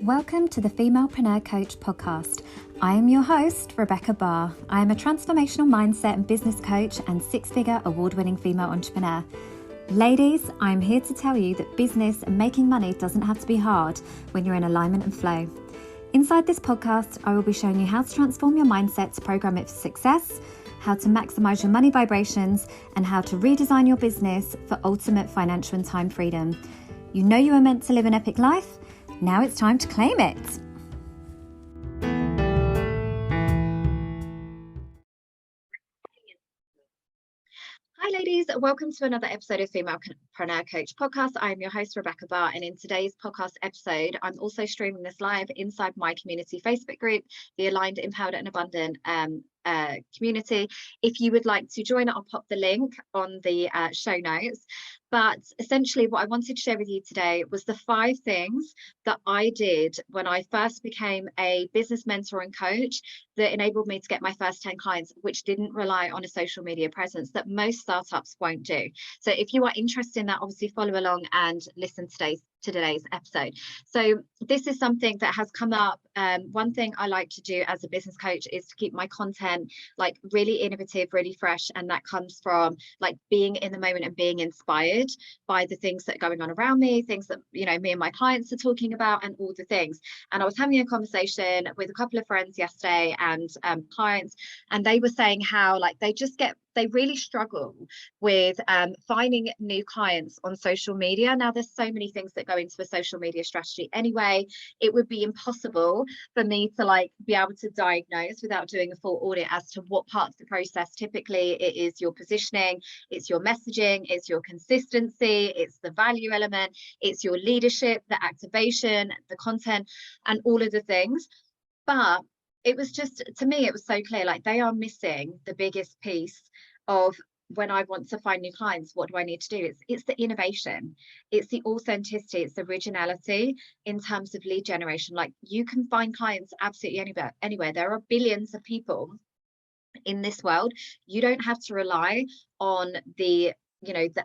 Welcome to the Femalepreneur Coach podcast. I am your host, Rebecca Barr. I am a transformational mindset and business coach and six-figure award-winning female entrepreneur. Ladies, I'm here to tell you that business and making money doesn't have to be hard when you're in alignment and flow. Inside this podcast, I will be showing you how to transform your mindset to program it for success, how to maximize your money vibrations, and how to redesign your business for ultimate financial and time freedom. You know you are meant to live an epic life. Now it's time to claim it. Hi ladies, welcome to another episode of Femalepreneur Coach podcast. I'm your host Rebecca Barr, and in today's podcast episode, I'm also streaming this live inside my community Facebook group, the Aligned, Empowered and Abundant community. If you would like to join it, I'll pop the link on the show notes. But essentially what I wanted to share with you today was the 5 things that I did when I first became a business mentor and coach that enabled me to get my first 10 clients, which didn't rely on a social media presence that most startups won't do. So if you are interested in that, obviously follow along and listen to today's episode. So this is something that has come up. One thing I like to do as a business coach is to keep my content like really innovative, really fresh, and that comes from like being in the moment and being inspired by the things that are going on around me, things that me and my clients are talking about, and all the things. And I was having a conversation with a couple of friends yesterday and clients, and they were saying how like they really struggle with finding new clients on social media. Now, there's so many things that go into a social media strategy anyway. It would be impossible for me to like be able to diagnose without doing a full audit as to what part of the process. Typically, it is your positioning, it's your messaging, it's your consistency, it's the value element, it's your leadership, the activation, the content, and all of the things. But it was just, to me, it was so clear, like they are missing the biggest piece of when I want to find new clients. What do I need to do? It's the innovation, it's the authenticity, it's the originality in terms of lead generation. Like you can find clients absolutely anywhere. There are billions of people in this world. You don't have to rely on the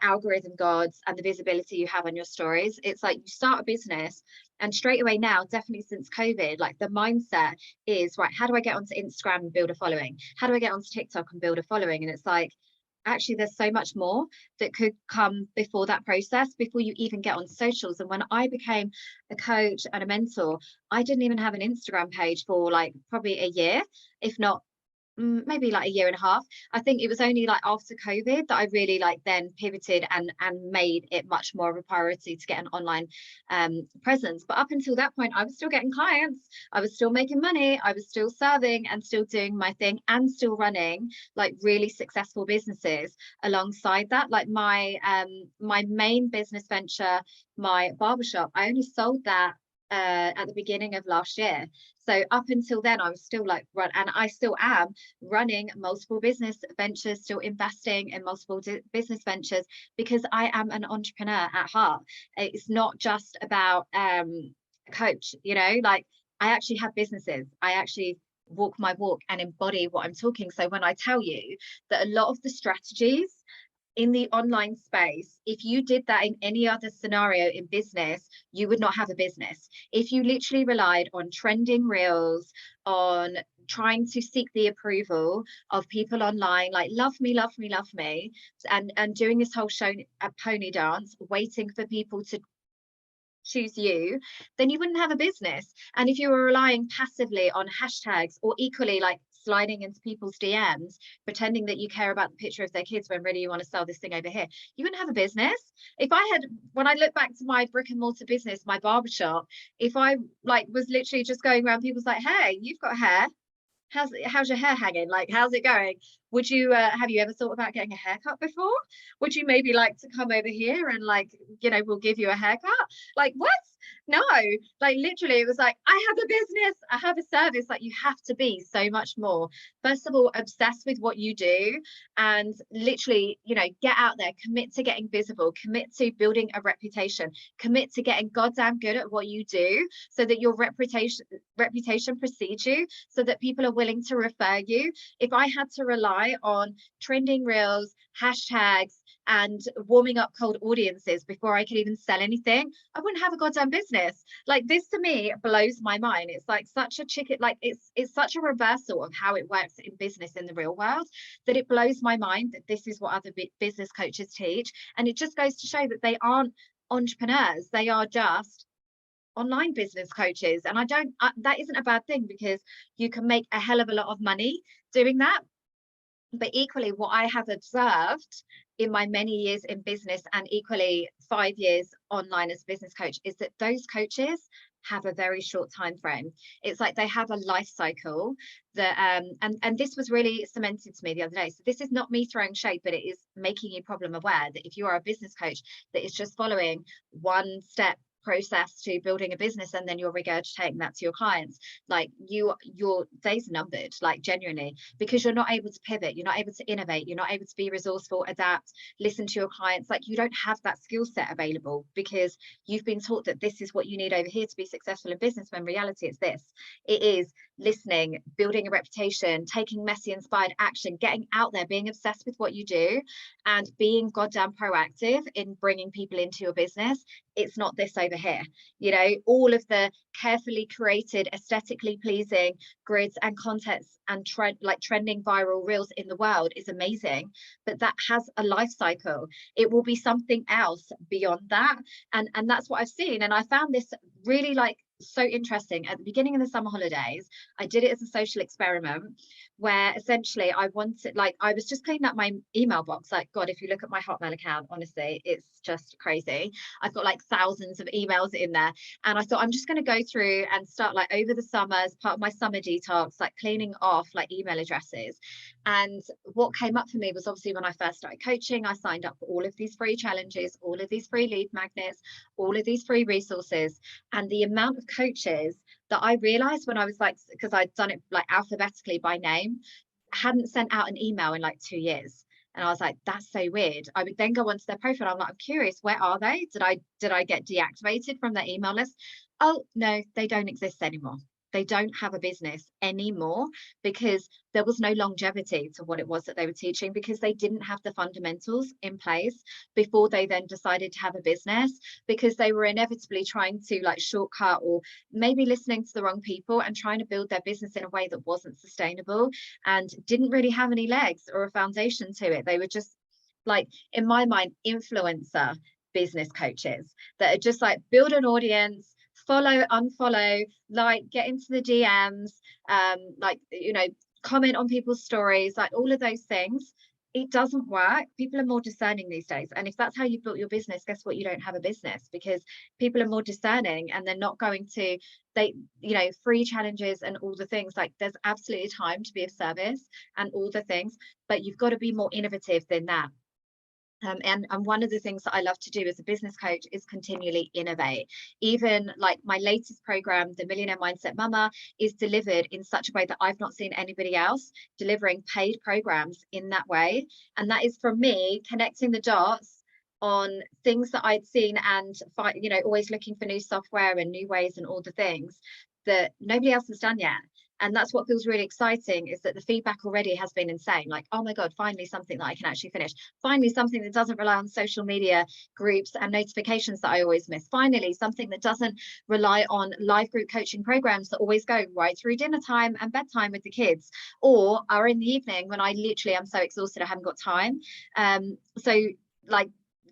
algorithm gods and the visibility you have on your stories. It's like you start a business and straight away now, definitely since COVID, like the mindset is, right, how do I get onto Instagram and build a following? How do I get onto TikTok and build a following? And it's like, actually, there's so much more that could come before that process, before you even get on socials. And when I became a coach and a mentor, I didn't even have an Instagram page for like probably a year, if not maybe like a year and a half. I think it was only like after COVID that I really like then pivoted and made it much more of a priority to get an online presence. But up until that point, I was still getting clients, I was still making money, I was still serving and still doing my thing and still running like really successful businesses alongside that. Like my main business venture, my barbershop, I only sold that at the beginning of last year. So up until then, I was still like and I still am running multiple business ventures, still investing in multiple business ventures, because I am an entrepreneur at heart. It's not just about coach, like I actually have businesses. I actually walk my walk and embody what I'm talking. So when I tell you that a lot of the strategies in the online space, if you did that in any other scenario in business, you would not have a business. If you literally relied on trending reels, on trying to seek the approval of people online, like love me, love me, love me, and doing this whole show, a pony dance, waiting for people to choose you, then you wouldn't have a business. And if you were relying passively on hashtags, or equally like sliding into people's DMs, pretending that you care about the picture of their kids when really you want to sell this thing over here, you wouldn't have a business. When I look back to my brick and mortar business, my barbershop, if I like was literally just going around, people's like, hey, you've got hair, how's your hair hanging? Like, how's it going? Would you have you ever thought about getting a haircut before? Would you maybe like to come over here and like, we'll give you a haircut? Like, what? No, like literally it was like, I have a business, I have a service. Like you have to be so much more. First of all, obsessed with what you do, and literally, get out there, commit to getting visible, commit to building a reputation, commit to getting goddamn good at what you do, so that your reputation precedes you, so that people are willing to refer you. If I had to rely on trending reels, hashtags, and warming up cold audiences before I could even sell anything, I wouldn't have a goddamn business. Like, this to me blows my mind. It's like such a chicken, like it's such a reversal of how it works in business in the real world, that it blows my mind that this is what other business coaches teach. And it just goes to show that they aren't entrepreneurs, they are just online business coaches. And that isn't a bad thing, because you can make a hell of a lot of money doing that. But equally, what I have observed in my many years in business, and equally 5 years online as a business coach, is that those coaches have a very short time frame. It's like they have a life cycle that and this was really cemented to me the other day. So this is not me throwing shade, but it is making you problem aware that if you are a business coach that is just following one step process to building a business and then you're regurgitating that to your clients, like your days are numbered, like genuinely, because you're not able to pivot, you're not able to innovate, you're not able to be resourceful, adapt, listen to your clients. Like, you don't have that skill set available because you've been taught that this is what you need over here to be successful in business, when reality it's this. It is listening, building a reputation, taking messy inspired action, getting out there, being obsessed with what you do, and being goddamn proactive in bringing people into your business. It's not this over here. You know, all of the carefully created, aesthetically pleasing grids and contents and trending viral reels in the world is amazing, but that has a life cycle. It will be something else beyond that. And that's what I've seen. And I found this really so interesting. At the beginning of the summer holidays, I did it as a social experiment, where essentially I was just cleaning up my email box. Like, God, if you look at my Hotmail account, honestly, it's just crazy. I've got like thousands of emails in there. And I thought, I'm just going to go through and start, like, over the summer, as part of my summer detox, like cleaning off like email addresses. And what came up for me was, obviously, when I first started coaching, I signed up for all of these free challenges, all of these free lead magnets, all of these free resources. And the amount of coaches that I realized when I was like, because I'd done it like alphabetically by name, hadn't sent out an email in like 2 years. And I was like, that's so weird. I would then go onto their profile. I'm like, I'm curious, where are they? Did I get deactivated from their email list? Oh no, they don't exist anymore. They don't have a business anymore, because there was no longevity to what it was that they were teaching, because they didn't have the fundamentals in place before they then decided to have a business, because they were inevitably trying to like shortcut, or maybe listening to the wrong people and trying to build their business in a way that wasn't sustainable and didn't really have any legs or a foundation to it. They were just, like, in my mind, influencer business coaches that are just like, build an audience, follow, unfollow, like, get into the DMs, like, you know, comment on people's stories, like all of those things. It doesn't work. People are more discerning these days. And if that's how you built your business, guess what? You don't have a business, because people are more discerning and they're not going to, free challenges and all the things. Like, there's absolutely time to be of service and all the things, but you've got to be more innovative than that. And one of the things that I love to do as a business coach is continually innovate. Even like my latest program, the Millionaire Mindset Mumma, is delivered in such a way that I've not seen anybody else delivering paid programs in that way. And that is, from me, connecting the dots on things that I'd seen, and always looking for new software and new ways and all the things that nobody else has done yet. And that's what feels really exciting, is that the feedback already has been insane. Like, oh my God, finally something that I can actually finish. Finally something that doesn't rely on social media groups and notifications that I always miss. Finally something that doesn't rely on live group coaching programs that always go right through dinner time and bedtime with the kids, or are in the evening when I literally am so exhausted I haven't got time.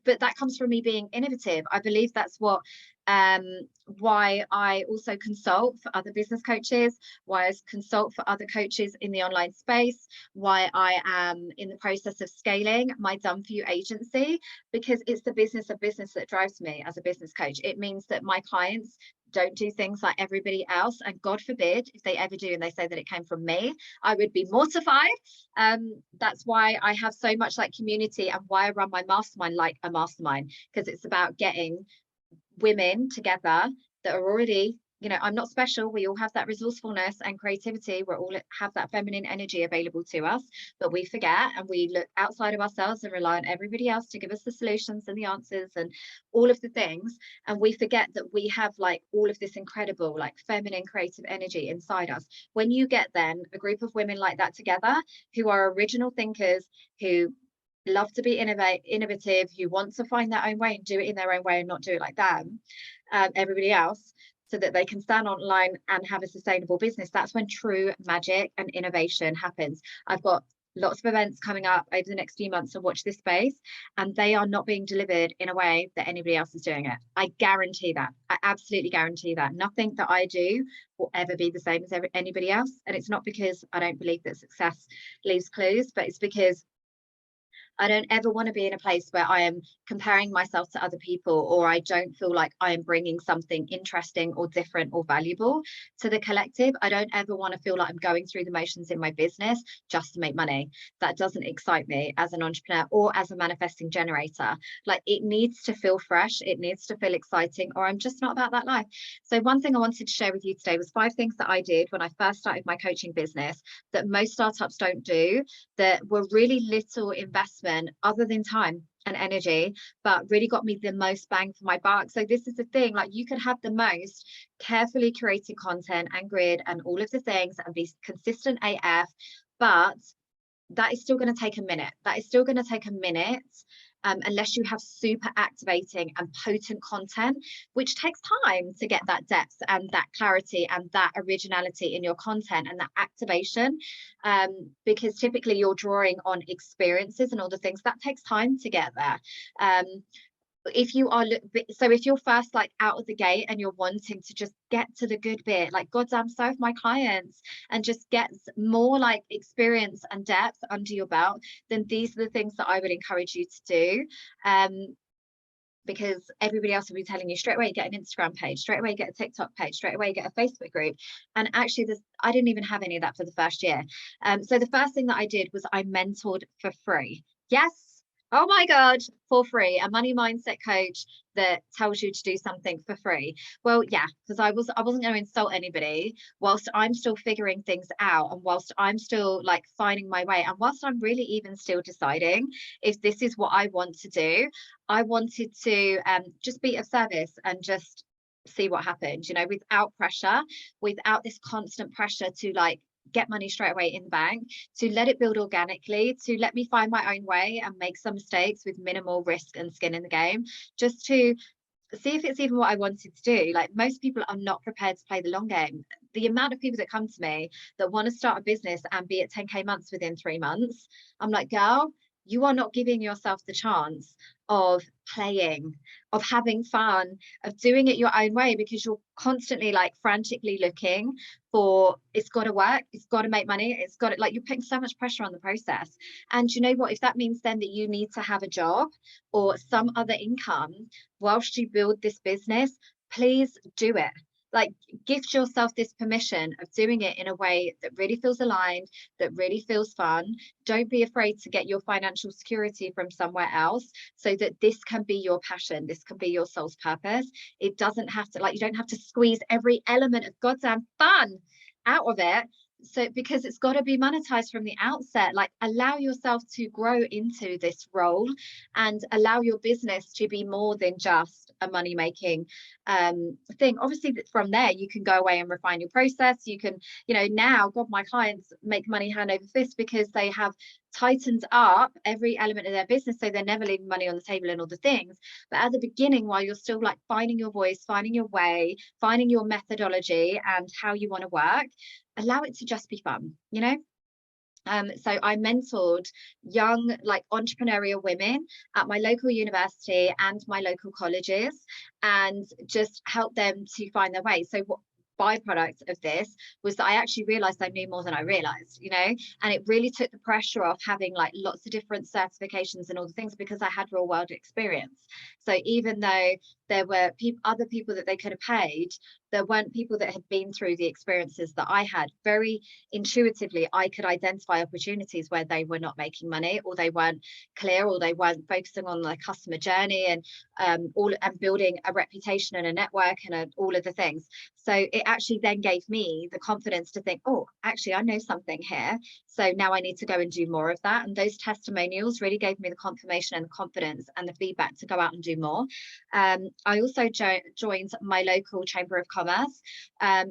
But that comes from me being innovative. I believe that's why I also consult for other business coaches, why I consult for other coaches in the online space, why I am in the process of scaling my Done For You agency, because it's the business of business that drives me as a business coach. It means that my clients don't do things like everybody else, and God forbid if they ever do and they say that it came from me, I would be mortified. That's why I have so much like community, and why I run my mastermind like a mastermind, because it's about getting women together that are already, I'm not special. We all have that resourcefulness and creativity. We all have that feminine energy available to us, but we forget and we look outside of ourselves and rely on everybody else to give us the solutions and the answers and all of the things. And we forget that we have like all of this incredible like feminine creative energy inside us. When you get then a group of women like that together, who are original thinkers, who love to be innovative, who want to find their own way and do it in their own way and not do it like them, everybody else, so that they can stand online and have a sustainable business. That's when true magic and innovation happens. I've got lots of events coming up over the next few months, to watch this space, and they are not being delivered in a way that anybody else is doing it. I guarantee that. I absolutely guarantee that. Nothing that I do will ever be the same as anybody else. And it's not because I don't believe that success leaves clues, but it's because I don't ever want to be in a place where I am comparing myself to other people, or I don't feel like I am bringing something interesting or different or valuable to the collective. I don't ever want to feel like I'm going through the motions in my business just to make money. That doesn't excite me as an entrepreneur or as a manifesting generator. Like, it needs to feel fresh, it needs to feel exciting, or I'm just not about that life. So one thing I wanted to share with you today was 5 things that I did when I first started my coaching business that most startups don't do, that were really little investment other than time and energy, but really got me the most bang for my buck. So this is the thing, like, you can have the most carefully curated content and grid and all of the things and be consistent AF, but that is still going to take a minute. That is still going to take a minute, unless you have super activating and potent content, which takes time to get that depth and that clarity and that originality in your content and that activation, because typically you're drawing on experiences and all the things that takes time to get there. If you are, so if you're first like out of the gate and you're wanting to just get to the good bit, like, goddamn, serve my clients and just get more like experience and depth under your belt, then these are the things that I would encourage you to do. Because everybody else will be telling you straight away, get an Instagram page, straight away get a TikTok page, straight away get a Facebook group. And actually I didn't even have any of that for the first year. So the first thing that I did was I mentored for free. Yes. Oh my God, for free, a money mindset coach that tells you to do something for free. Well, yeah, because I wasn't going to insult anybody whilst I'm still figuring things out, and whilst I'm still like finding my way, and whilst I'm really even still deciding if this is what I want to do. I wanted to just be of service and just see what happened, you know, without pressure, without this constant pressure to like get money straight away in the bank, to let it build organically, to let me find my own way and make some mistakes with minimal risk and skin in the game, just to see if it's even what I wanted to do. Like, most people are not prepared to play the long game. The amount of people that come to me that want to start a business and be at 10K months within 3 months, I'm like, girl, you are not giving yourself the chance of playing, of having fun, of doing it your own way, because you're constantly like frantically looking for, it's got to work, it's got to make money, it's got to, like, you're putting so much pressure on the process. And you know what, if that means then that you need to have a job or some other income whilst you build this business, please do it. Like, gift yourself this permission of doing it in a way that really feels aligned, that really feels fun. Don't be afraid to get your financial security from somewhere else, so that this can be your passion, this can be your soul's purpose. It doesn't have to, like, you don't have to squeeze every element of goddamn fun out of it. So, because it's got to be monetized from the outset. Like, allow yourself to grow into this role and allow your business to be more than just a money making thing. Obviously from there you can go away and refine your process. You can, you know, now, God, my clients make money hand over fist because they have tightened up every element of their business, so they're never leaving money on the table and all the things. But at the beginning, while you're still like finding your voice, finding your way, finding your methodology and how you want to work, allow it to just be fun, you know. So I mentored young, like, entrepreneurial women at my local university and my local colleges, and just helped them to find their way. So what byproduct of this was that I actually realized I knew more than I realized, you know, and it really took the pressure off having like lots of different certifications and all the things, because I had real world experience. So even though there were other people that they could have paid, there weren't people that had been through the experiences that I had. Very intuitively, I could identify opportunities where they were not making money, or they weren't clear, or they weren't focusing on the customer journey and building a reputation and a network and all of the things. So it actually then gave me the confidence to think, oh, actually, I know something here. So now I need to go and do more of that. And those testimonials really gave me the confirmation and the confidence and the feedback to go out and do more. I also joined my local chamber of commerce.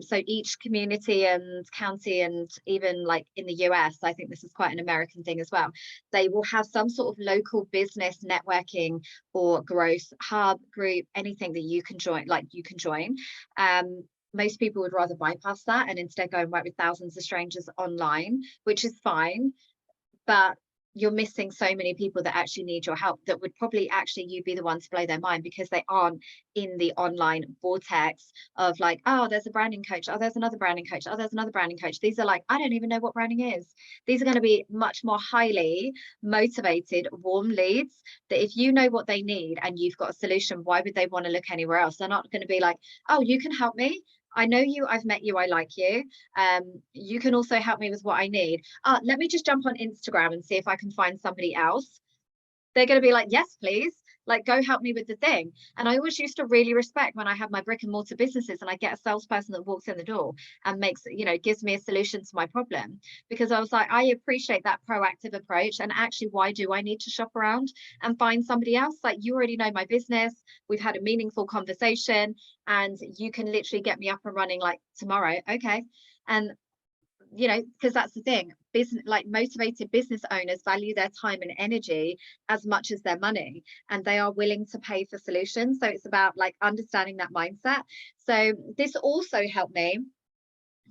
So each community and county, and even like in the US, I think this is quite an American thing as well, they will have some sort of local business networking or growth hub group, anything that you can join, most people would rather bypass that and instead go and work with thousands of strangers online, which is fine, but you're missing so many people that actually need your help, that would probably actually you be the one to blow their mind, because they aren't in the online vortex of like, oh, there's a branding coach, oh, there's another branding coach, oh, there's another branding coach. These are like, I don't even know what branding is. These are going to be much more highly motivated, warm leads that if you know what they need and you've got a solution, why would they want to look anywhere else? They're not going to be like, oh, you can help me, I know you, I've met you, I like you. You can also help me with what I need. Let me just jump on Instagram and see if I can find somebody else. They're going to be like, yes, please. Like, go help me with the thing. And I always used to really respect when I have my brick and mortar businesses and I get a salesperson that walks in the door and makes, gives me a solution to my problem, because I was like, I appreciate that proactive approach. And actually, why do I need to shop around and find somebody else? Like, you already know my business. We've had a meaningful conversation and you can literally get me up and running like tomorrow. Okay. And because that's the thing, business, like motivated business owners value their time and energy as much as their money, and they are willing to pay for solutions. So it's about like understanding that mindset. So this also helped me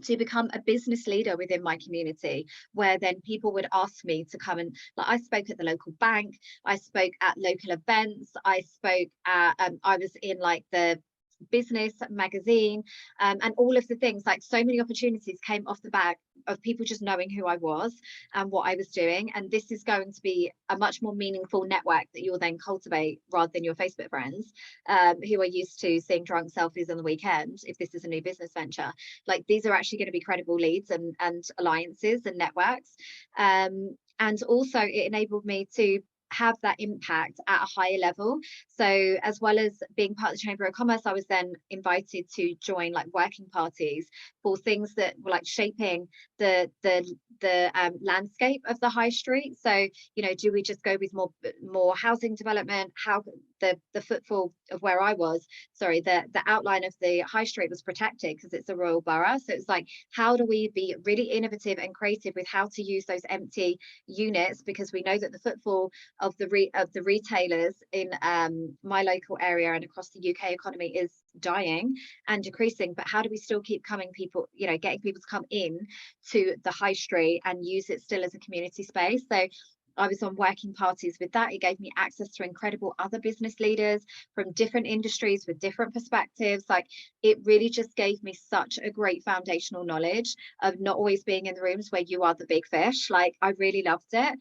to become a business leader within my community, where then people would ask me to come and, like, I spoke at the local bank, I spoke at local events, I spoke at I was in like the business magazine, and all of the things, like so many opportunities came off the back of people just knowing who I was and what I was doing. And this is going to be a much more meaningful network that you'll then cultivate rather than your Facebook friends who are used to seeing drunk selfies on the weekend. If this is a new business venture, like these are actually going to be credible leads and alliances and networks. And also it enabled me to have that impact at a higher level. So as well as being part of the Chamber of Commerce, I was then invited to join like working parties for things that were like shaping the landscape of the high street. So do we just go with more housing development? How the footfall of where I was, sorry, the outline of the high street was protected because it's a royal borough. So it's like, how do we be really innovative and creative with how to use those empty units, because we know that the footfall of the retailers in my local area and across the UK economy is dying and decreasing. But how do we still keep getting people to come in to the high street and use it still as a community space? So I was on working parties with that. It gave me access to incredible other business leaders from different industries with different perspectives. Like, it really just gave me such a great foundational knowledge of not always being in the rooms where you are the big fish. Like, I really loved it.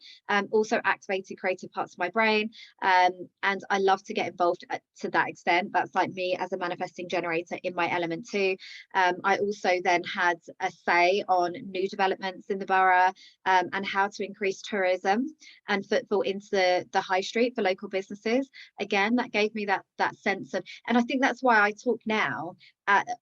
Also activated creative parts of my brain. And I love to get involved to that extent. That's like me as a manifesting generator in my element too. I also then had a say on new developments in the borough and how to increase tourism and footfall into the high street for local businesses. Again, that gave me that sense of, and I think that's why I talk now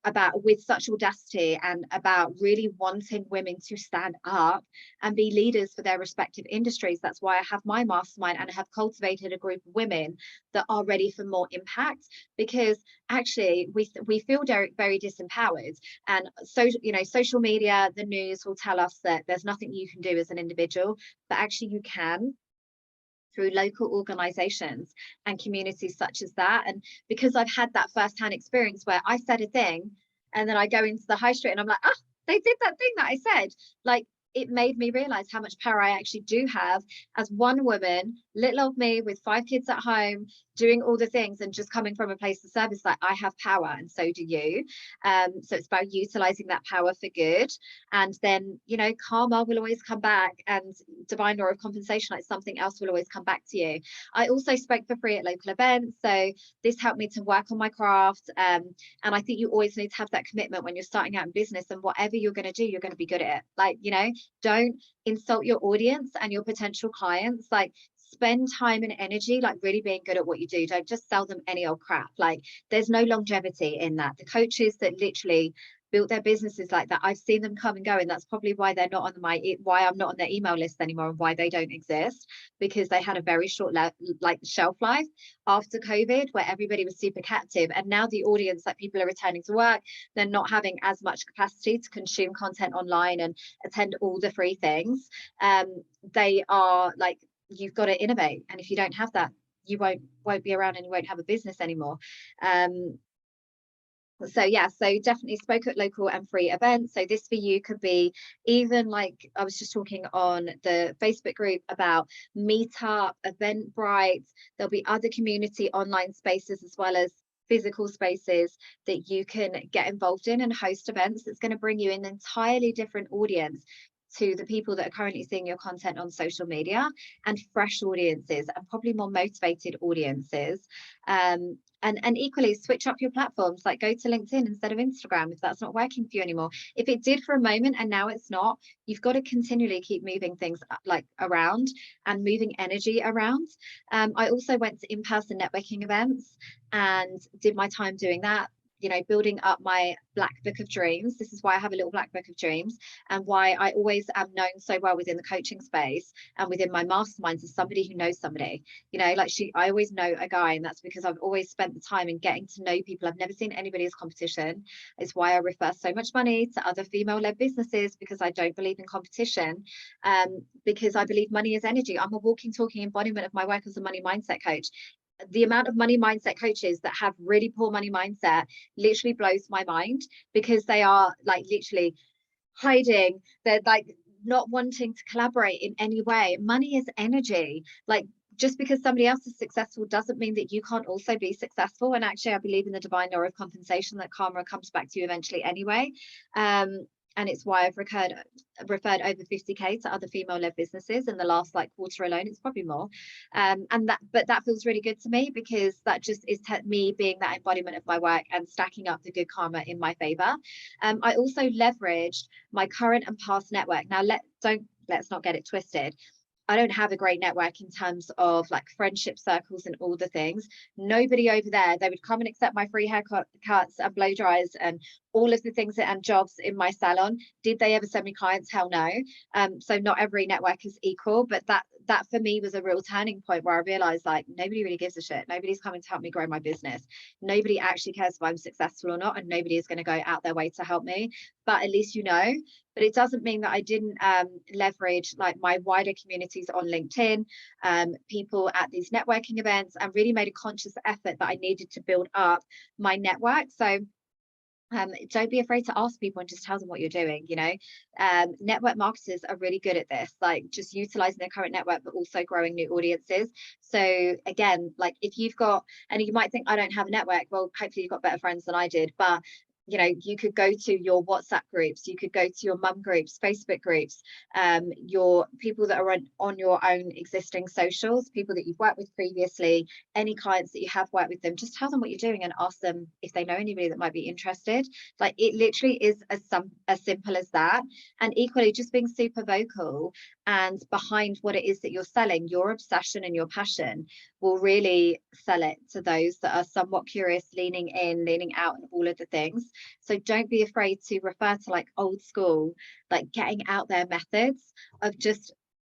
about with such audacity and about really wanting women to stand up and be leaders for their respective industries. That's why I have my mastermind and I have cultivated a group of women that are ready for more impact, because actually we feel very, very disempowered. And so social media, the news will tell us that there's nothing you can do as an individual, but actually you can, through local organizations and communities such as that. And because I've had that firsthand experience where I said a thing and then I go into the high street and I'm like, they did that thing that I said. Like, it made me realize how much power I actually do have as one woman, little old me with 5 kids at home, doing all the things and just coming from a place of service. Like, I have power and so do you. So it's about utilizing that power for good. And then, karma will always come back, and divine law of compensation, like something else will always come back to you. I also spoke for free at local events. So this helped me to work on my craft. And I think you always need to have that commitment when you're starting out in business, and whatever you're going to do, you're going to be good at it. Like, don't insult your audience and your potential clients. Like, spend time and energy like really being good at what you do. Don't just sell them any old crap. Like, there's no longevity in that. The coaches that literally built their businesses like that. I've seen them come and go, and that's probably why they're not on why I'm not on their email list anymore, and why they don't exist, because they had a very short like shelf life after COVID, where everybody was super captive. And now the audience, like people are returning to work, they're not having as much capacity to consume content online and attend all the free things. They are like, you've got to innovate, and if you don't have that, you won't be around, and you won't have a business anymore. So yeah, so definitely spoke at local and free events. So this for you could be even like, I was just talking on the Facebook group about Meetup, Eventbrite. There'll be other community online spaces as well as physical spaces that you can get involved in and host events that's going to bring you an entirely different audience to the people that are currently seeing your content on social media, and fresh audiences, and probably more motivated audiences. And equally switch up your platforms, like go to LinkedIn instead of Instagram if that's not working for you anymore. If it did for a moment and now it's not, you've got to continually keep moving things like around and moving energy around. I also went to in-person networking events and did my time doing that, you know, building up my black book of dreams. This is why I have a little black book of dreams, and why I always am known so well within the coaching space and within my masterminds as somebody who knows somebody. You know, like I always know a guy, and that's because I've always spent the time in getting to know people. I've never seen anybody as competition. It's why I refer so much money to other female-led businesses, because I don't believe in competition, because I believe money is energy. I'm a walking, talking embodiment of my work as a money mindset coach. The amount of money mindset coaches that have really poor money mindset literally blows my mind, because they are like literally hiding, they're like not wanting to collaborate in any way. Money is energy. Like, just because somebody else is successful doesn't mean that you can't also be successful. And actually, I believe in the divine law of compensation, that karma comes back to you eventually anyway. And it's why I've referred over 50k to other female-led businesses in the last like quarter alone. It's probably more. But that feels really good to me, because that just is me being that embodiment of my work and stacking up the good karma in my favor. I also leveraged my current and past network. Now, let's not get it twisted. I don't have a great network in terms of like friendship circles and all the things. Nobody over there, they would come and accept my free haircuts and blow dries and all of the things and jobs in my salon. Did they ever send me clients? Hell no. So not every network is equal, but that for me was a real turning point, where I realized like nobody really gives a shit. Nobody's coming to help me grow my business. Nobody actually cares if I'm successful or not, and nobody is going to go out their way to help me. But at least you know. But it doesn't mean that I didn't leverage like my wider communities on LinkedIn, people at these networking events, and really made a conscious effort that I needed to build up my network. So don't be afraid to ask people and just tell them what you're doing. You know, network marketers are really good at this, like just utilizing their current network, but also growing new audiences. So again, like if you've got, and you might think I don't have a network, well, hopefully you've got better friends than I did, but you know, you could go to your WhatsApp groups, you could go to your mum groups, Facebook groups, your people that are on your own existing socials, people that you've worked with previously, any clients that you have worked with them, just tell them what you're doing and ask them if they know anybody that might be interested. Like it literally is as simple as that. And equally, just being super vocal and behind what it is that you're selling, your obsession and your passion will really sell it to those that are somewhat curious, leaning in, leaning out, and all of the things. So don't be afraid to refer to like old school, like getting out there methods of just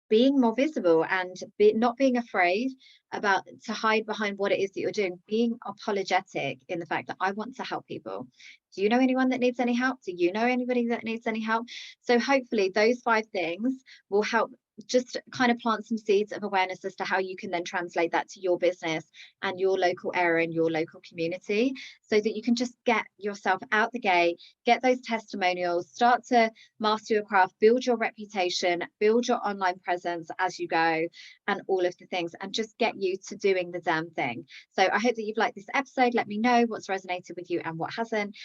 being more visible, and not being afraid to hide behind what it is that you're doing, being apologetic in the fact that I want to help people. Do you know anyone that needs any help? Do you know anybody that needs any help? So hopefully those 5 things will help just kind of plant some seeds of awareness as to how you can then translate that to your business and your local area and your local community, so that you can just get yourself out the gate, get those testimonials, start to master your craft, build your reputation, build your online presence as you go, and all of the things, and just get you to doing the damn thing. So I hope that you've liked this episode. Let me know what's resonated with you and what hasn't,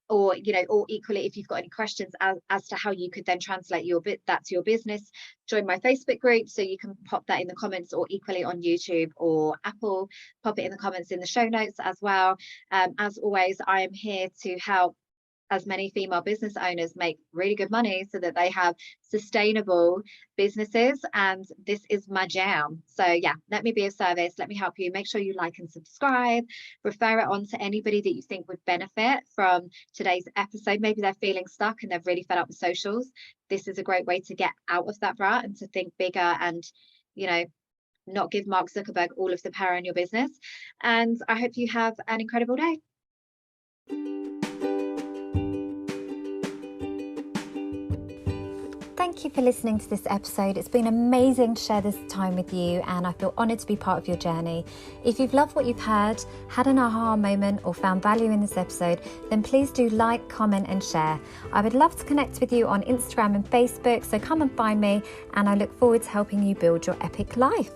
or you know, or equally, if you've got any questions as to how you could then translate that to your business, join my Facebook group, so you can pop that in the comments, or equally on YouTube or Apple, pop it in the comments in the show notes as well. As always, I am here to help as many female business owners make really good money so that they have sustainable businesses. And this is my jam. So yeah, let me be of service. Let me help you. Make sure you like and subscribe. Refer it on to anybody that you think would benefit from today's episode. Maybe they're feeling stuck and they're really fed up with socials. This is a great way to get out of that rut and to think bigger and, not give Mark Zuckerberg all of the power in your business. And I hope you have an incredible day. Thank you for listening to this episode. It's been amazing to share this time with you, and I feel honoured to be part of your journey. If you've loved what you've heard, had an aha moment, or found value in this episode, then please do like, comment and share. I would love to connect with you on Instagram and Facebook, so come and find me, and I look forward to helping you build your epic life.